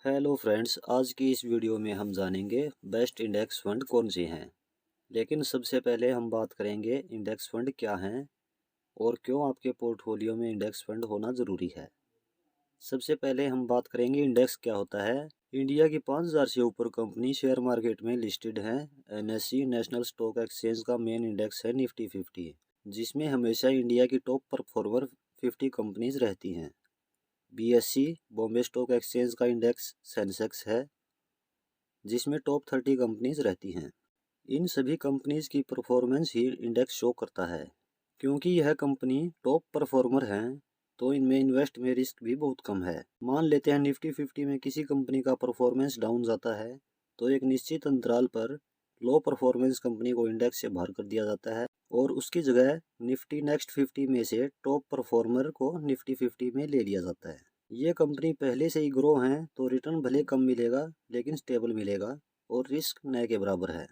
Hello friends, आज की इस वीडियो में हम जानेंगे बेस्ट इंडेक्स फंड कौन से हैं। लेकिन सबसे पहले हम बात करेंगे इंडेक्स फंड क्या हैं और क्यों आपके पोर्टफोलियो में इंडेक्स फंड होना ज़रूरी है। सबसे पहले हम बात करेंगे इंडेक्स क्या होता है। इंडिया की 5000 से ऊपर कंपनी शेयर मार्केट में लिस्टेड हैं। एनएससी नेशनल स्टॉक एक्सचेंज का मेन इंडेक्स है निफ्टी 50, जिसमें हमेशा इंडिया की टॉप परफॉर्मर 50 कंपनीज रहती हैं। बीएससी बॉम्बे स्टॉक एक्सचेंज का इंडेक्स सेंसेक्स है, जिसमें टॉप 30 कंपनीज रहती हैं। इन सभी कंपनीज की परफॉर्मेंस ही इंडेक्स शो करता है। क्योंकि यह कंपनी टॉप परफॉर्मर हैं, तो इनमें इन्वेस्ट में रिस्क भी बहुत कम है। मान लेते हैं निफ्टी 50 में किसी कंपनी का परफॉर्मेंस डाउन जाता है, तो एक निश्चित अंतराल पर लो परफॉर्मेंस कंपनी को इंडेक्स से बाहर कर दिया जाता है और उसकी जगह निफ्टी नेक्स्ट 50 में से टॉप परफॉर्मर को निफ्टी 50 में ले लिया जाता है। ये कंपनी पहले से ही ग्रो हैं, तो रिटर्न भले कम मिलेगा लेकिन स्टेबल मिलेगा और रिस्क न के बराबर है।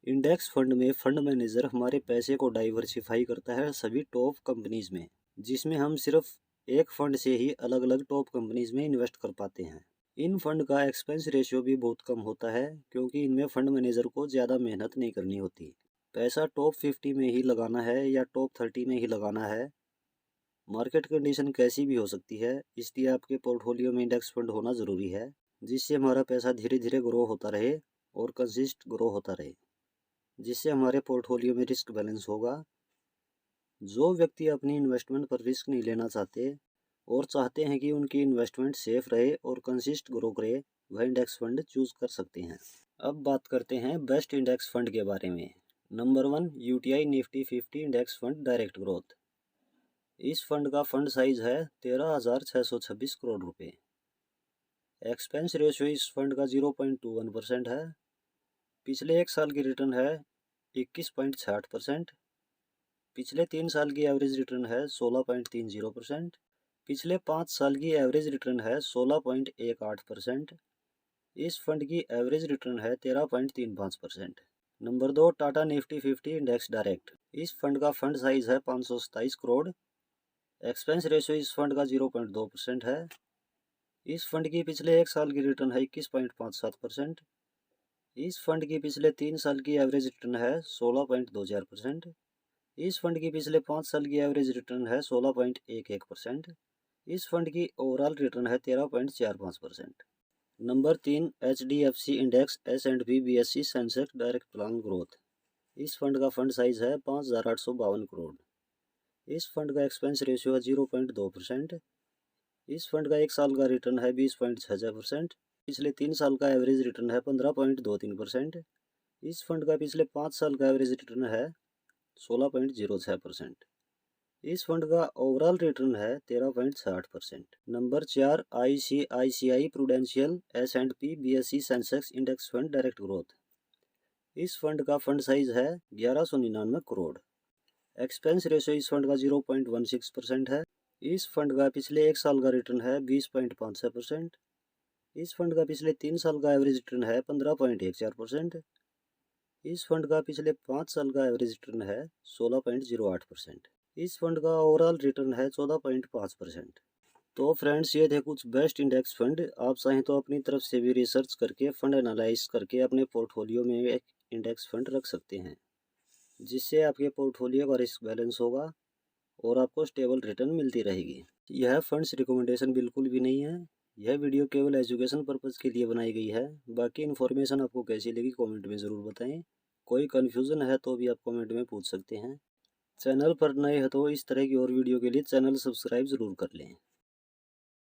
इंडेक्स फंड में फंड मैनेजर हमारे पैसे को डाइवर्सिफाई करता है सभी टॉप कंपनीज में, जिसमें हम सिर्फ एक फंड से ही अलग अलग टॉप कंपनीज में इन्वेस्ट कर पाते हैं। इन फंड का एक्सपेंस रेशियो भी बहुत कम होता है, क्योंकि इनमें फंड मैनेजर को ज़्यादा मेहनत नहीं करनी होती। पैसा टॉप 50 में ही लगाना है या टॉप 30 में ही लगाना है, मार्केट कंडीशन कैसी भी हो सकती है, इसलिए आपके पोर्टफोलियो में इंडेक्स फंड होना ज़रूरी है, जिससे हमारा पैसा धीरे धीरे ग्रो होता रहे और कंसिस्ट ग्रो होता रहे, जिससे हमारे पोर्टफोलियो में रिस्क बैलेंस होगा। जो व्यक्ति अपनी इन्वेस्टमेंट पर रिस्क नहीं लेना चाहते और चाहते हैं कि उनकी इन्वेस्टमेंट सेफ रहे और कंसिस्ट ग्रो करे, वह इंडेक्स फंड चूज कर सकते हैं। अब बात करते हैं बेस्ट इंडेक्स फंड के बारे में। Number 1, UTI Nifty 50 index fund direct growth. इस फंड का फंड साइज है 13,626 करोड़ रुपए। एक्सपेंस रेशियो इस फंड का 0.21% है। पिछले एक साल की रिटर्न है 21.60%। पिछले 3 साल की एवरेज रिटर्न है 16.30%। पिछले 5 साल की एवरेज रिटर्न है 16.18%। इस फंड की एवरेज रिटर्न है 13.35%। Number 2, Tata Nifty 50 index direct. इस फंड का फंड साइज है 527 करोड़। एक्सपेंस रेशियो इस फंड का 0.2% है। इस फंड की पिछले एक साल की रिटर्न है 21.57%। इस फंड की पिछले 3 साल की एवरेज रिटर्न है 16.20%। इस फंड की पिछले 5 साल की एवरेज रिटर्न है 16.11%। इस फंड की ओवरऑल रिटर्न है 13.45%। Number 3, HDFC index S&P BSE Sensex direct plan growth. इस फंड का फंड साइज है 5,852 करोड़। इस फंड का एक्सपेंस रेशियो है 0.2%। इस फंड का एक साल का रिटर्न है 20.66%। पिछले 3 साल का एवरेज रिटर्न है 15.23%। इस फंड का पिछले 5 साल का एवरेज रिटर्न है 16.06%। इस फंड का ओवरऑल रिटर्न है 13.60%। Number 4, ICICI prudential S&P BSE Sensex index fund direct growth. इस फंड का फंड साइज है 1199 करोड़। एक्सपेंस रेशियो इस फंड का 0.16% है। इस फंड का पिछले एक साल का रिटर्न है 20.56%। इस फंड का पिछले 3 साल का एवरेज रिटर्न है 15.14%। इस फंड का पिछले 5 साल का एवरेज रिटर्न है 16.08%। इस फंड का ओवरऑल रिटर्न है 14.5%। तो फ्रेंड्स, ये थे कुछ बेस्ट इंडेक्स फंड। आप चाहें तो अपनी तरफ से भी रिसर्च करके फंड एनालाइज करके अपने पोर्टफोलियो में एक इंडेक्स फंड रख सकते हैं, जिससे आपके पोर्टफोलियो का रिस्क बैलेंस होगा और आपको स्टेबल रिटर्न मिलती रहेगी। यह फंड्स रिकमेंडेशन बिल्कुल भी नहीं है। यह वीडियो केवल एजुकेशन पर्पज़ के लिए बनाई गई है। बाकी इन्फॉर्मेशन आपको कैसी लगी कमेंट में ज़रूर बताएं। कोई कन्फ्यूज़न है तो भी आप कमेंट में पूछ सकते हैं। चैनल पर नए हैं तो इस तरह की और वीडियो के लिए चैनल सब्सक्राइब ज़रूर कर लें।